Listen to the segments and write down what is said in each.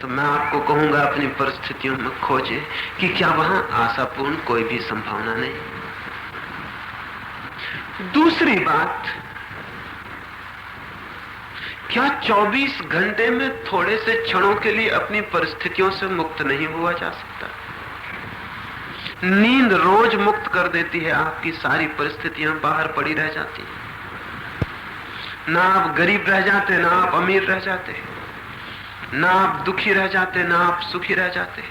तो मैं आपको कहूंगा अपनी परिस्थितियों में खोजें कि क्या वहां आशापूर्ण कोई भी संभावना नहीं। दूसरी बात, क्या 24 घंटे में थोड़े से क्षणों के लिए अपनी परिस्थितियों से मुक्त नहीं हुआ जा सकता? नींद रोज मुक्त कर देती है, आपकी सारी परिस्थितियां बाहर पड़ी रह जाती हैं। ना आप गरीब रह जाते, ना आप अमीर रह जाते, ना आप दुखी रह जाते, ना आप सुखी रह जाते।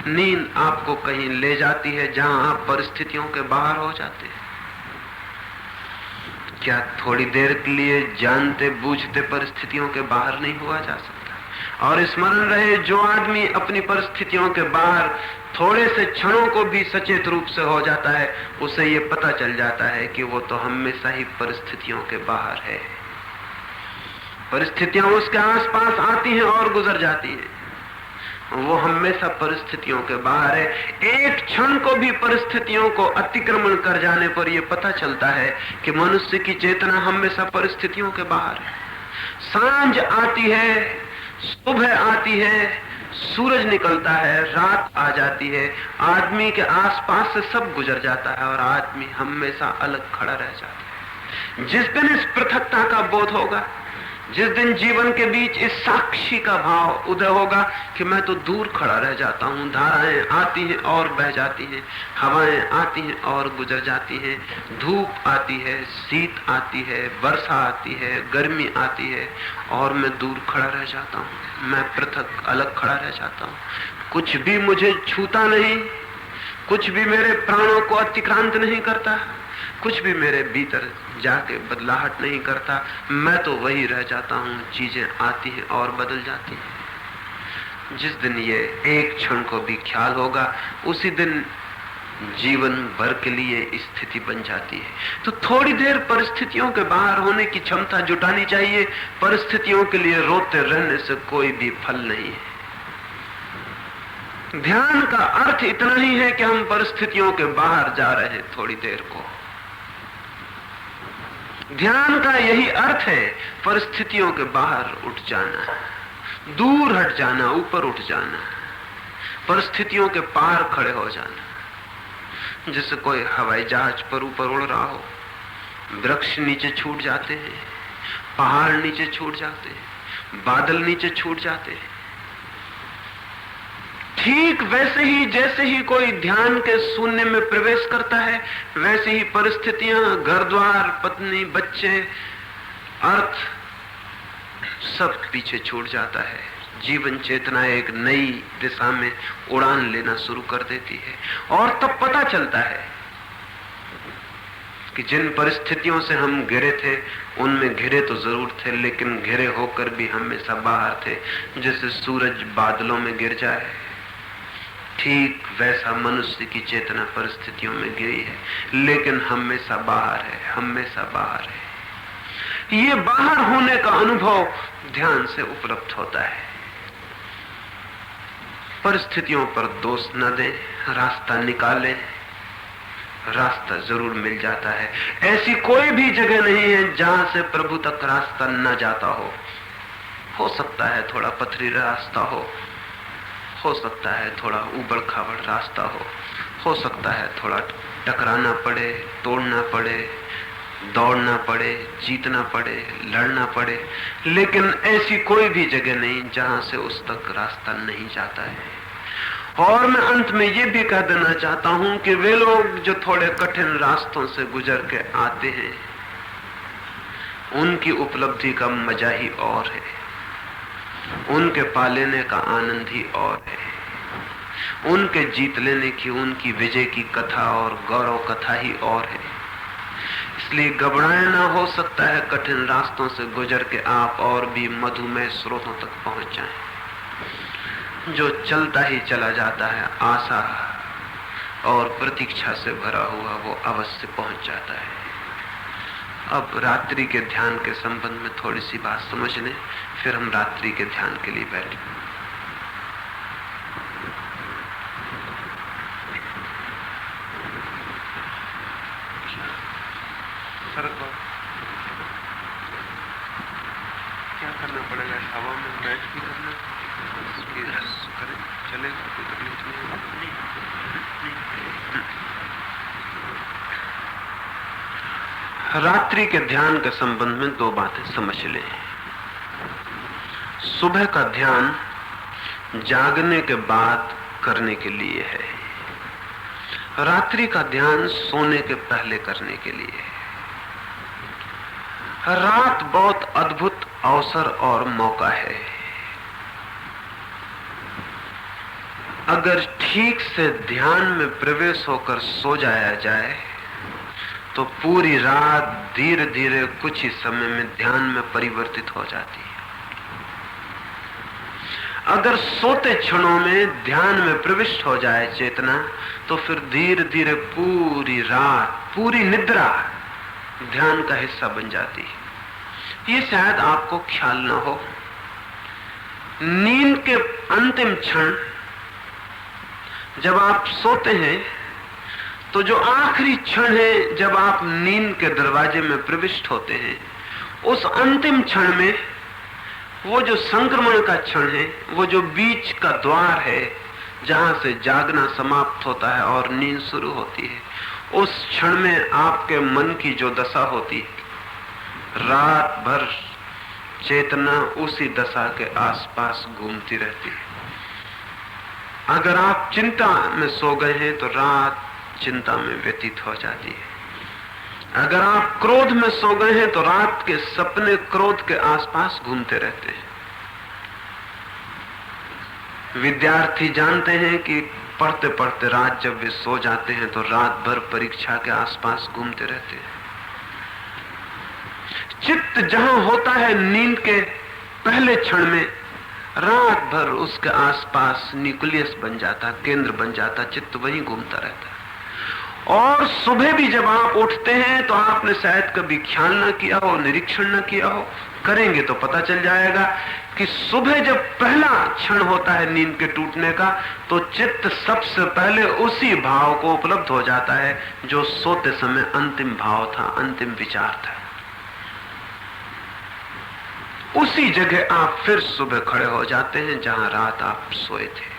नींद आपको कहीं ले जाती है जहां आप परिस्थितियों के बाहर हो जाते हैं। क्या थोड़ी देर के लिए जानते बूझते परिस्थितियों के बाहर नहीं हुआ जा सकता? और स्मरण रहे, जो आदमी अपनी परिस्थितियों के बाहर थोड़े से क्षणों को भी सचेत रूप से हो जाता है, उसे ये पता चल जाता है कि वो तो हमेशा ही परिस्थितियों के बाहर है। परिस्थितियां उसके आसपास आती हैं और गुजर जाती हैं, वो हमेशा परिस्थितियों के बाहर है। एक क्षण को भी परिस्थितियों को अतिक्रमण कर जाने पर यह पता चलता है कि मनुष्य की चेतना हमेशा परिस्थितियों के बाहर है। सांझ आती है, सुबह आती है, सूरज निकलता है, रात आ जाती है, आदमी के आसपास से सब गुजर जाता है और आदमी हमेशा अलग खड़ा रह जाता है। जिस दिन इस पृथकता का बोध होगा, जिस दिन जीवन के बीच इस साक्षी का भाव उदय होगा कि मैं तो दूर खड़ा रह जाता हूं, धाराएं आती हैं और बह जाती हैं, हवाएं आती हैं और गुजर जाती हैं, धूप आती है, शीत आती है, वर्षा आती है, गर्मी आती है और मैं दूर खड़ा रह जाता हूं, मैं पृथक अलग खड़ा रह जाता हूं। कुछ भी मुझे छूता नहीं, कुछ भी मेरे प्राणों को अतिक्रांत नहीं करता, कुछ भी मेरे भीतर जाके बदलाहट नहीं करता, मैं तो वही रह जाता हूं। चीजें आती हैं और बदल जाती हैं। जिस दिन ये एक क्षण को भी ख्याल होगा, उसी दिन जीवन भर के लिए स्थिति बन जाती है। तो थोड़ी देर परिस्थितियों के बाहर होने की क्षमता जुटानी चाहिए। परिस्थितियों के लिए रोते रहने से कोई भी फल नहीं है। ध्यान का अर्थ इतना ही है कि हम परिस्थितियों के बाहर जा रहे हैं थोड़ी देर को। ध्यान का यही अर्थ है, परिस्थितियों के बाहर उठ जाना, दूर हट जाना, ऊपर उठ जाना, परिस्थितियों के पार खड़े हो जाना। जैसे कोई हवाई जहाज पर ऊपर उड़ रहा हो, वृक्ष नीचे छूट जाते हैं, पहाड़ नीचे छूट जाते हैं, बादल नीचे छूट जाते हैं। ठीक वैसे ही जैसे ही कोई ध्यान के शून्य में प्रवेश करता है, वैसे ही परिस्थितियां, घर द्वार, पत्नी, बच्चे, अर्थ सब पीछे छूट जाता है। जीवन चेतना एक नई दिशा में उड़ान लेना शुरू कर देती है और तब पता चलता है कि जिन परिस्थितियों से हम घिरे थे, उनमें घिरे तो जरूर थे, लेकिन घिरे होकर भी हमेशा बाहर थे। जैसे सूरज बादलों में गिर जाए, ठीक वैसा मनुष्य की चेतना परिस्थितियों में गिरी है, लेकिन हमेशा बाहर है, हमेशा बाहर है। ये बाहर होने का अनुभव ध्यान से उपलब्ध होता है। परिस्थितियों पर दोष न दें, रास्ता निकालें, रास्ता जरूर मिल जाता है। ऐसी कोई भी जगह नहीं है जहां से प्रभु तक रास्ता न जाता हो सकता है थोड़ा पथरीला रास्ता हो सकता है थोड़ा उबड़ खाबड़ रास्ता हो सकता है थोड़ा टकराना पड़े, तोड़ना पड़े, दौड़ना पड़े, जीतना पड़े, लड़ना पड़े, लेकिन ऐसी कोई भी जगह नहीं जहां से उस तक रास्ता नहीं जाता है। और मैं अंत में ये भी कह देना चाहता हूं कि वे लोग जो थोड़े कठिन रास्तों से गुजर के आते हैं, उनकी उपलब्धि का मजा ही और है, उनके पा लेने का आनंद ही और है, उनके जीत लेने की, उनकी विजय की कथा और गौरव कथा ही और है। इसलिए घबराए ना, हो सकता है कठिन रास्तों से गुजर के आप और भी मधुमेह स्रोतों तक पहुंच जाएं। जो चलता ही चला जाता है, आशा और प्रतीक्षा से भरा हुआ, वो अवश्य पहुंच जाता है। अब रात्रि के ध्यान के संबंध में थोड़ी सी बात समझ लें, फिर हम रात्रि के ध्यान के लिए बैठे। क्या करना पड़ेगा? हवा में बैठ भी करना, रात्रि के ध्यान के संबंध में दो बातें समझ लें। सुबह का ध्यान जागने के बाद करने के लिए है, रात्रि का ध्यान सोने के पहले करने के लिए है। रात बहुत अद्भुत अवसर और मौका है। अगर ठीक से ध्यान में प्रवेश होकर सो जाया जाए तो पूरी रात धीरे धीरे कुछ ही समय में ध्यान में परिवर्तित हो जाती है। अगर सोते क्षणों में ध्यान में प्रविष्ट हो जाए चेतना, तो फिर धीरे धीरे पूरी रात, पूरी निद्रा ध्यान का हिस्सा बन जाती है। ये शायद आपको ख्याल ना हो, नींद के अंतिम क्षण जब आप सोते हैं तो जो आखिरी क्षण है जब आप नींद के दरवाजे में प्रविष्ट होते हैं, उस अंतिम क्षण में वो जो संक्रमण का क्षण है, वो जो बीच का द्वार है जहां से जागना समाप्त होता है और नींद शुरू होती है, उस क्षण में आपके मन की जो दशा होती है, रात भर चेतना उसी दशा के आसपास घूमती रहती है। अगर आप चिंता में सो गए हैं तो रात चिंता में व्यतीत हो जाती है। अगर आप क्रोध में सो गए हैं तो रात के सपने क्रोध के आसपास घूमते रहते हैं। विद्यार्थी जानते हैं कि पढ़ते पढ़ते रात जब वे सो जाते हैं तो रात भर परीक्षा के आसपास घूमते रहते हैं। चित्त जहां होता है नींद के पहले क्षण में, रात भर उसके आसपास न्यूक्लियस बन जाता, केंद्र बन जाता, चित्त वहीं घूमता रहता है। और सुबह भी जब आप उठते हैं तो आपने शायद कभी ख्याल ना किया हो, निरीक्षण ना किया हो, करेंगे तो पता चल जाएगा कि सुबह जब पहला क्षण होता है नींद के टूटने का, तो चित्त सबसे पहले उसी भाव को उपलब्ध हो जाता है जो सोते समय अंतिम भाव था, अंतिम विचार था। उसी जगह आप फिर सुबह खड़े हो जाते हैं जहां रात आप सोए थे।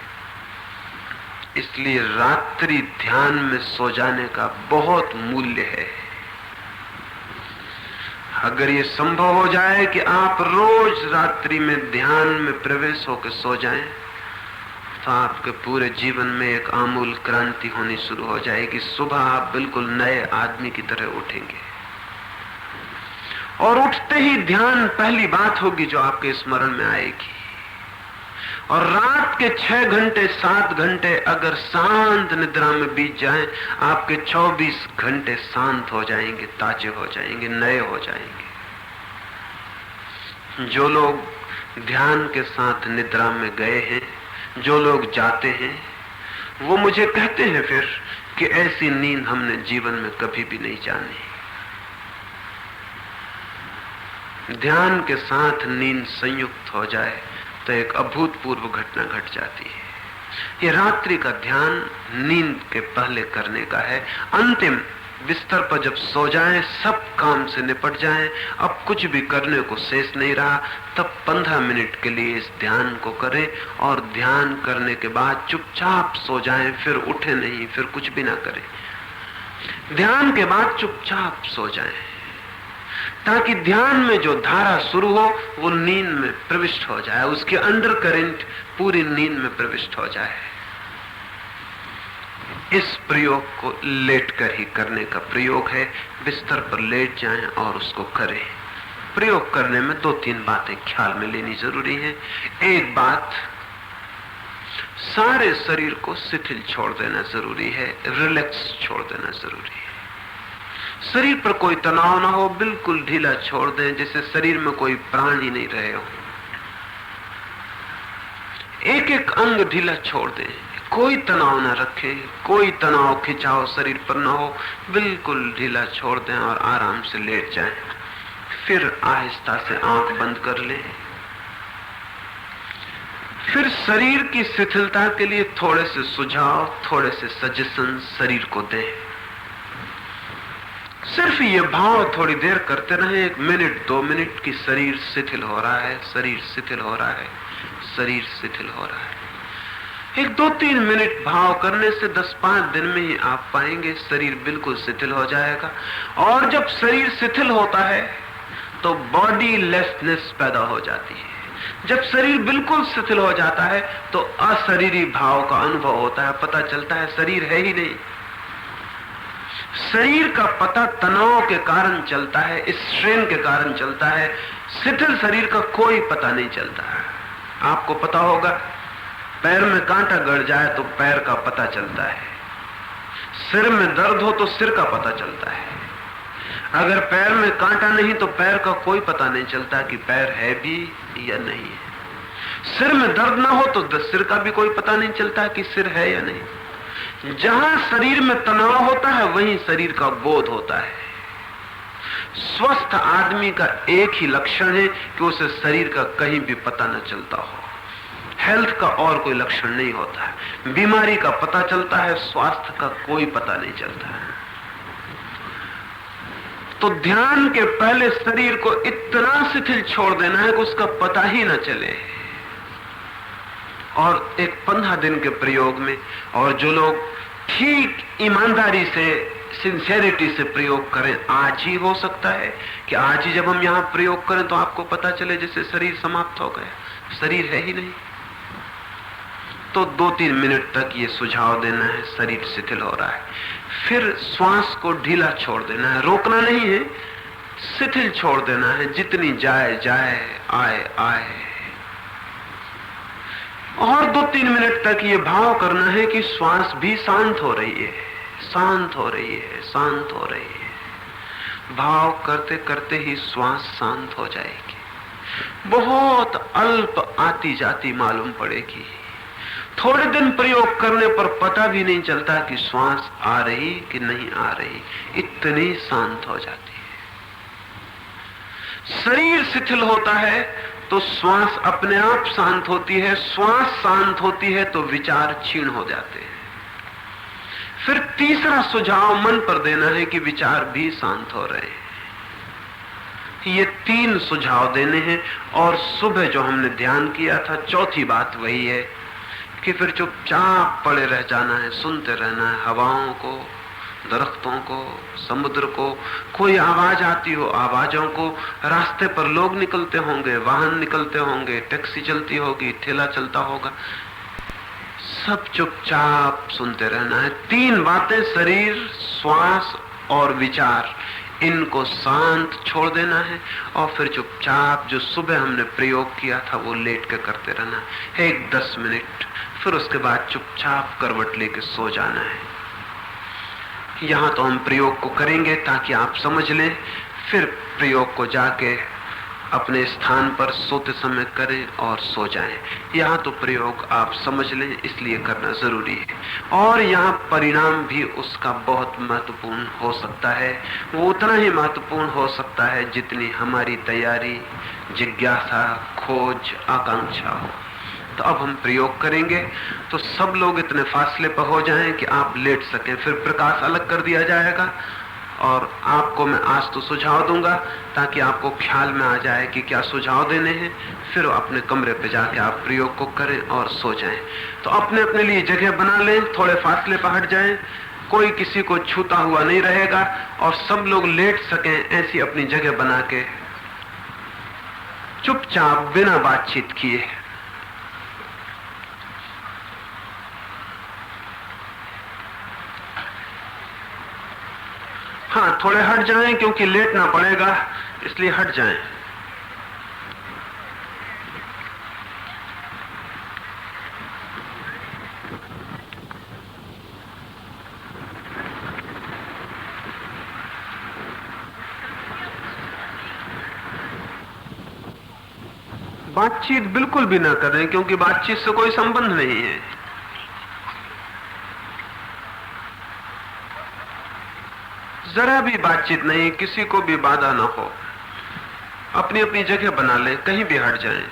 इसलिए रात्रि ध्यान में सो जाने का बहुत मूल्य है। अगर ये संभव हो जाए कि आप रोज रात्रि में ध्यान में प्रवेश होकर सो जाएं, तो आपके पूरे जीवन में एक आमूल क्रांति होनी शुरू हो जाएगी। सुबह आप बिल्कुल नए आदमी की तरह उठेंगे और उठते ही ध्यान पहली बात होगी जो आपके स्मरण में आएगी। और रात के 6 घंटे 7 घंटे अगर शांत निद्रा में बीत जाएं, आपके 24 घंटे शांत हो जाएंगे, ताजे हो जाएंगे, नए हो जाएंगे। जो लोग ध्यान के साथ निद्रा में गए हैं, जो लोग जाते हैं, वो मुझे कहते हैं फिर कि ऐसी नींद हमने जीवन में कभी भी नहीं जानी। ध्यान के साथ नींद संयुक्त हो जाए तो एक अभूतपूर्व घटना घट जाती है। ये रात्रि का ध्यान नींद के पहले करने का है। अंतिम बिस्तर पर जब सो जाएं, सब काम से निपट जाएं, अब कुछ भी करने को शेष नहीं रहा, तब 15 मिनट के लिए इस ध्यान को करें और ध्यान करने के बाद चुपचाप सो जाएं, फिर उठे नहीं, फिर कुछ भी ना करें। ध्यान के बाद चुपचाप सो जाएं, ताकि ध्यान में जो धारा शुरू हो वो नींद में प्रविष्ट हो जाए, उसके अंडर करंट पूरी नींद में प्रविष्ट हो जाए। इस प्रयोग को लेटकर ही करने का प्रयोग है। बिस्तर पर लेट जाएं और उसको करें। प्रयोग करने में 2-3 बातें ख्याल में लेनी जरूरी है। एक बात, सारे शरीर को शिथिल छोड़ देना जरूरी है, रिलैक्स छोड़ देना जरूरी है। शरीर पर कोई तनाव ना हो, बिल्कुल ढीला छोड़ दें, जैसे शरीर में कोई प्राण ही नहीं रहे हो। एक एक अंग ढीला छोड़ दें, कोई तनाव ना रखें, कोई तनाव खिंचाव शरीर पर ना हो, बिल्कुल ढीला छोड़ दें और आराम से लेट जाएं। फिर आहिस्ता से आंख बंद कर लें। फिर शरीर की शिथिलता के लिए थोड़े से सुझाव, थोड़े से सजेशन शरीर को दें। सिर्फ ये भाव थोड़ी देर करते रहे, 1 मिनट 2 मिनट की शरीर शिथिल हो रहा है, शरीर शिथिल हो रहा है, शरीर शिथिल हो रहा है। एक 2-3 मिनट भाव करने से 10-5 दिन में ही आप पाएंगे शरीर बिल्कुल शिथिल हो जाएगा। और जब शरीर शिथिल होता है तो बॉडी लेसनेस पैदा हो जाती है। जब शरीर बिल्कुल शिथिल हो जाता है तो अशरीरी भाव का अनुभव होता है, पता चलता है शरीर है ही नहीं। शरीर का पता तनाव के कारण चलता है, स्ट्रेन के कारण चलता है। शिथिल शरीर का कोई पता नहीं चलता है। आपको पता होगा, पैर में कांटा गड़ जाए तो पैर का पता चलता है, सिर में दर्द हो तो सिर का पता चलता है। अगर पैर में कांटा नहीं तो पैर का कोई पता नहीं चलता कि पैर है भी या नहीं है। सिर में दर्द ना हो तो सिर का भी कोई पता नहीं चलता कि सिर है या नहीं। जहां शरीर में तनाव होता है वहीं शरीर का बोध होता है। स्वस्थ आदमी का एक ही लक्षण है कि उसे शरीर का कहीं भी पता न चलता हो। हेल्थ का और कोई लक्षण नहीं होता है। बीमारी का पता चलता है, स्वास्थ्य का कोई पता नहीं चलता है। तो ध्यान के पहले शरीर को इतना शिथिल छोड़ देना है कि उसका पता ही न चले। और एक 15 दिन के प्रयोग में, और जो लोग ठीक ईमानदारी से, सिंसेरिटी से प्रयोग करें, आज ही हो सकता है कि आज ही जब हम यहां प्रयोग करें तो आपको पता चले जैसे शरीर समाप्त हो गया, शरीर है ही नहीं। तो 2-3 मिनट तक ये सुझाव देना है, शरीर शिथिल हो रहा है। फिर श्वास को ढीला छोड़ देना है, रोकना नहीं है, शिथिल छोड़ देना है, जितनी जाए जाए, आए आए। और 2-3 मिनट तक ये भाव करना है कि श्वास भी शांत हो रही है, शांत हो रही है, शांत हो रही है। भाव करते करते ही श्वास शांत हो जाएगी। बहुत अल्प आती जाती मालूम पड़ेगी। थोड़े दिन प्रयोग करने पर पता भी नहीं चलता कि श्वास आ रही कि नहीं आ रही, इतनी शांत हो जाती है। शरीर शिथिल होता है तो श्वास अपने आप शांत होती है। श्वास शांत होती है तो विचार क्षीण हो जाते हैं। फिर तीसरा सुझाव मन पर देना है कि विचार भी शांत हो रहे हैं। ये 3 सुझाव देने हैं। और सुबह जो हमने ध्यान किया था, चौथी बात वही है कि फिर चुपचाप पड़े रह जाना है, सुनते रहना है हवाओं को, दरख्तों को, समुद्र को। कोई आवाज आती हो, आवाजों को। रास्ते पर लोग निकलते होंगे, वाहन निकलते होंगे, टैक्सी चलती होगी, ठेला चलता होगा, सब चुपचाप सुनते रहना है। 3 बातें, शरीर, श्वास और विचार, इनको शांत छोड़ देना है। और फिर चुपचाप जो सुबह हमने प्रयोग किया था वो लेट के करते रहना है, एक 10 मिनट। फिर उसके बाद चुपचाप करवट लेके सो जाना है। यहां तो हम प्रयोग को करेंगे ताकि आप समझ लें, फिर प्रयोग को जाके अपने स्थान पर सोते समय करें और सो जाएं। यहां तो प्रयोग आप समझ लें, इसलिए करना जरूरी है। और यहां परिणाम भी उसका बहुत महत्वपूर्ण हो सकता है। वो उतना ही महत्वपूर्ण हो सकता है जितनी हमारी तैयारी, जिज्ञासा, खोज, आकांक्षा हो। तो अब हम प्रयोग करेंगे तो सब लोग इतने फासले पर हो जाएं कि आप लेट सकें। फिर प्रकाश अलग कर दिया जाएगा और आपको मैं आज तो सुझाव दूंगा ताकि आपको ख्याल में आ जाए कि क्या सुझाव देने हैं। फिर अपने कमरे पे जाके आप प्रयोग को करें और सो जाएं। तो अपने अपने लिए जगह बना लें, थोड़े फासले पर हट जाएं, कोई किसी को छूता हुआ नहीं रहेगा और सब लोग लेट सकें ऐसी अपनी जगह बना के चुपचाप बिना बातचीत किए। हाँ, थोड़े हट जाएं क्योंकि लेटना पड़ेगा, इसलिए हट जाएं। बातचीत बिल्कुल भी ना करें क्योंकि बातचीत से कोई संबंध नहीं है। जरा भी बातचीत नहीं, किसी को भी बाधा ना हो। अपनी अपनी जगह बना लें, कहीं भी हट जाएं।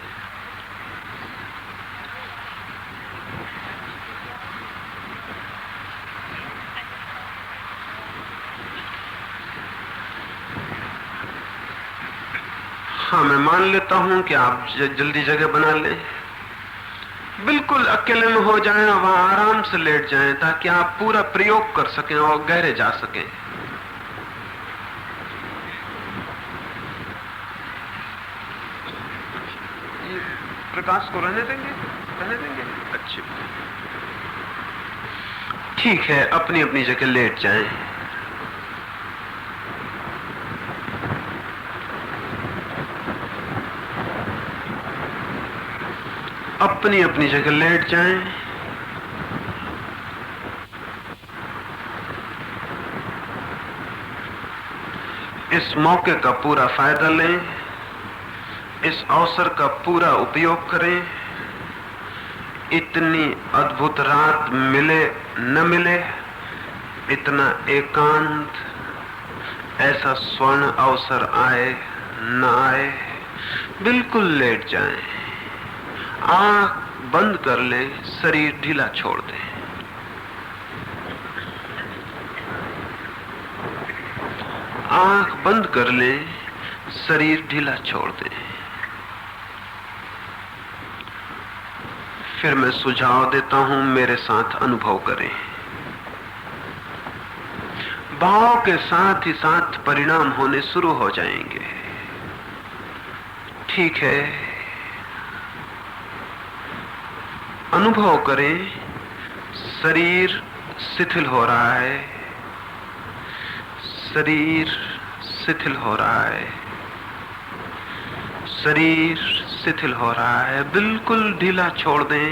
हाँ, मैं मान लेता हूं कि आप जल्दी जगह बना लें। बिल्कुल बिल्कुल अकेले में हो जाएं और वहां आराम से लेट जाएं, ताकि आप पूरा प्रयोग कर सकें और गहरे जा सकें। ये प्रकाश को रहने देंगे? रहने देंगे? अच्छी, ठीक है। अपनी अपनी जगह लेट जाएं। अपनी अपनी जगह लेट जाएं। इस मौके का पूरा फायदा लें, इस अवसर का पूरा उपयोग करें। इतनी अद्भुत रात मिले न मिले, इतना एकांत, ऐसा स्वर्ण अवसर आए न आए, बिल्कुल लेट जाएं। आंख बंद कर लें, शरीर ढीला छोड़ दें। आंख बंद कर लें, शरीर ढीला छोड़ दें। फिर मैं सुझाव देता हूं, मेरे साथ अनुभव करें। भाव के साथ ही साथ परिणाम होने शुरू हो जाएंगे। ठीक है, अनुभव करें। शरीर शिथिल हो रहा है, शरीर शिथिल हो रहा है, शरीर शिथिल हो रहा है। बिल्कुल ढीला छोड़ दें,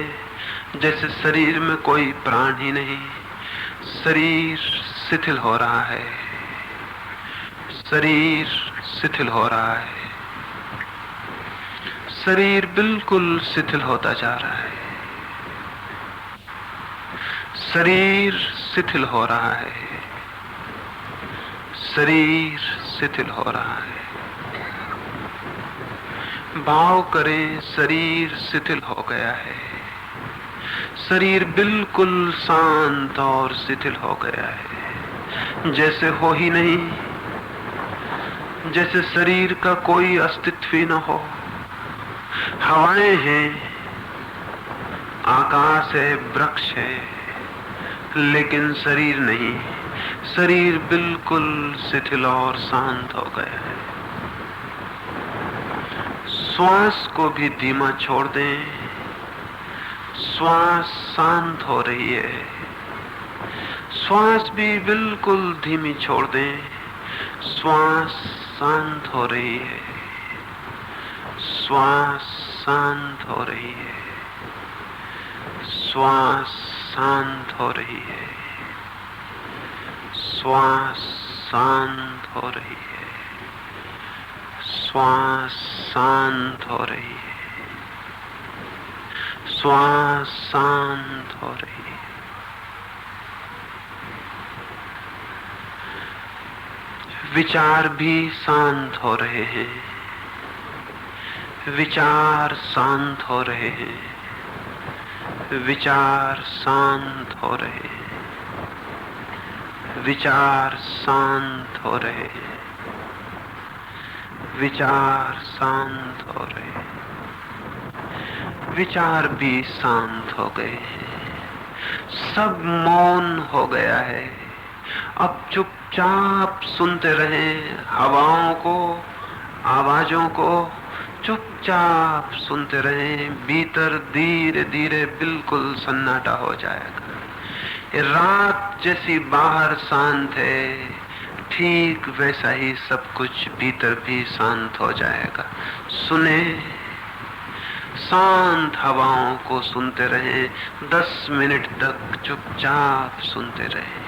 जैसे शरीर में कोई प्राण ही नहीं। शरीर शिथिल हो रहा है, शरीर शिथिल हो रहा है, शरीर बिल्कुल शिथिल होता जा रहा है। शरीर शिथिल हो रहा है, शरीर शिथिल हो रहा है। भाव करें, शरीर शिथिल हो गया है, शरीर बिल्कुल शांत और शिथिल हो गया है, जैसे हो ही नहीं, जैसे शरीर का कोई अस्तित्व ही न हो। हवाएं हैं, आकाश है, वृक्ष है, लेकिन शरीर नहीं। शरीर बिल्कुल शिथिल और शांत हो गया है। श्वास को भी धीमा छोड़ दें। श्वास शांत हो रही है, श्वास भी बिल्कुल धीमी छोड़ दें। श्वास शांत हो रही है, श्वास शांत हो रही है, श्वास शांत हो रही है, श्वास शांत हो रही है, श्वास शांत हो रही है, श्वास शांत हो रही है। विचार भी शांत हो रहे हैं, विचार शांत हो रहे हैं, विचार शांत हो रहे हैं, विचार शांत हो रहे हैं, विचार शांत हो रहे हैं। विचार भी शांत हो गए हैं, सब मौन हो गया है। अब चुपचाप सुनते रहें हवाओं को, आवाजों को, चुपचाप सुनते रहें। भीतर धीरे धीरे बिल्कुल सन्नाटा हो जाएगा। ये रात जैसी बाहर शांत है, ठीक वैसा ही सब कुछ भीतर भी शांत हो जाएगा। सुने, शांत हवाओं को सुनते रहें। 10 मिनट तक चुपचाप सुनते रहें।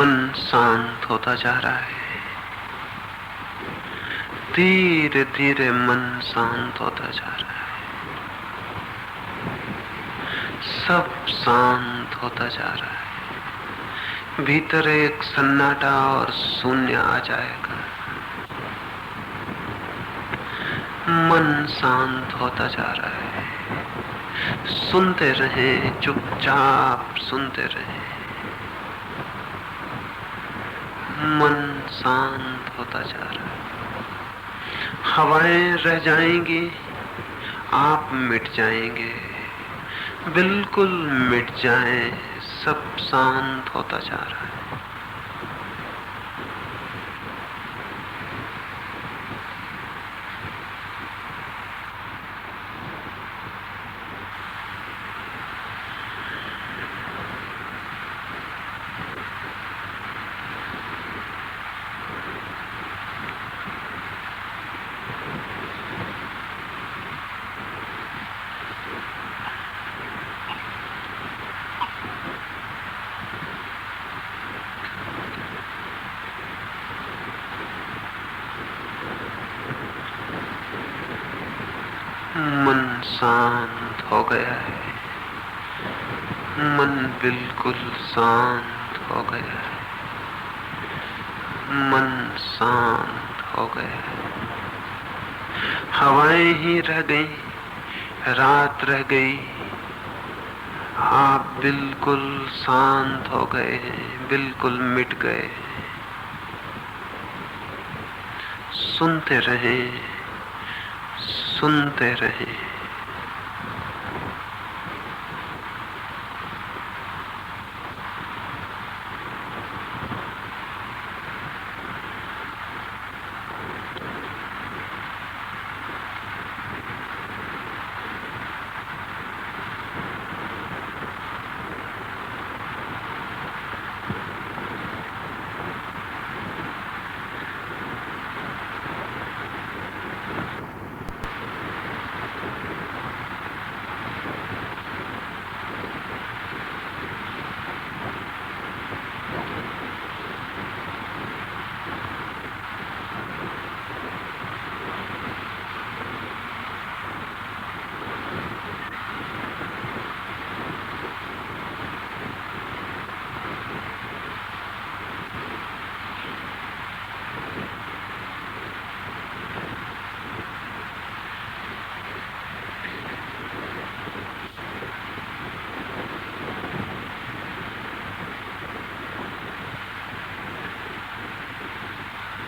मन शांत होता जा रहा है, धीरे धीरे मन शांत होता जा रहा है, सब शांत होता जा रहा है। भीतर एक सन्नाटा और शून्य आ जाएगा। मन शांत होता जा रहा है। सुनते रहे, चुपचाप सुनते रहे। मन शांत होता जा रहा है। हवाएं रह जाएंगी, आप मिट जाएंगे, बिल्कुल मिट जाएं, सब शांत होता जा रहा है। मन शांत हो गया है। मन बिल्कुल शांत हो गया है। मन शांत हो गया है। हवाएं ही रह गई, रात रह गई, आप बिल्कुल शांत हो गए हैं, बिल्कुल मिट गए। सुनते रहें, सुनते रहें।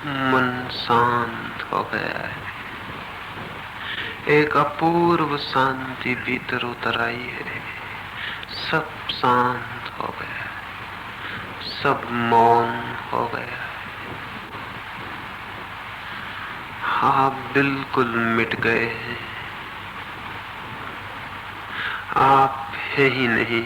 मन शांत हो गया है। एक अपूर्व शांति भीतर उतर आई है। सब शांत हो गया है, सब मौन हो गया है। आप बिल्कुल मिट गए हैं, आप है ही नहीं।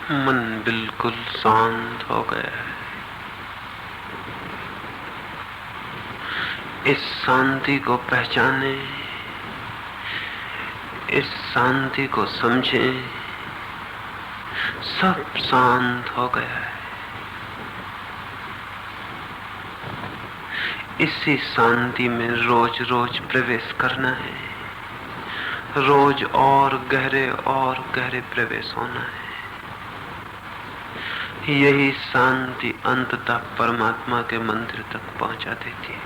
मन बिल्कुल शांत हो गया है। इस शांति को पहचाने, इस शांति को समझे। सब शांत हो गया है। इसी शांति में रोज रोज प्रवेश करना है, रोज और गहरे प्रवेश होना है। यही शांति अंततः परमात्मा के मंदिर तक पहुंचा देती है।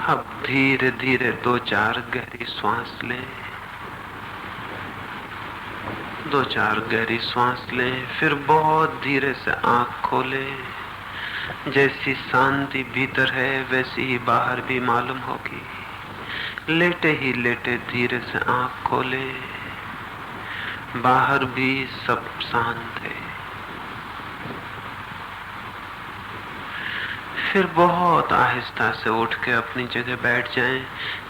अब धीरे धीरे 2-4 गहरी सांस लें, 2-4 गहरी सांस लें, फिर बहुत धीरे से आंख खोलें। जैसी शांति भीतर है वैसी ही बाहर भी मालूम होगी। लेटे ही लेटे धीरे से आंख खोलें, बाहर भी सब शांत है। फिर बहुत आहिस्ता से उठ के अपनी जगह बैठ जाएं।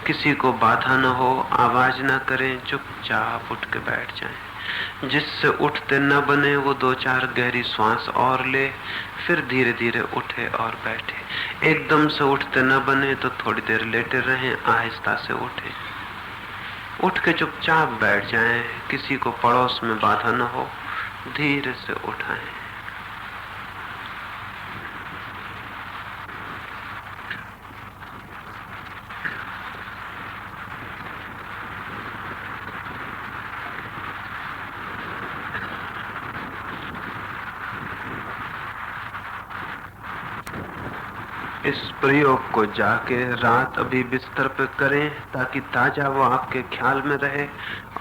किसी को बाधा न हो, आवाज न करें, चुपचाप उठ के बैठ जाएं। जिससे उठते न बने वो 2-4 गहरी सांस और ले, फिर धीरे धीरे उठे और बैठे। एकदम से उठते न बने तो थोड़ी देर लेटे रहें, आहिस्ता से उठे। उठ के चुपचाप बैठ जाएं, किसी को पड़ोस में बाधा न हो, धीरे से उठाएं। इस प्रयोग को जाके रात अभी बिस्तर पे करें ताकि ताजा वो आपके ख्याल में रहे,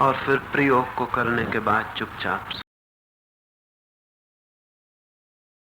और फिर प्रयोग को करने के बाद चुपचाप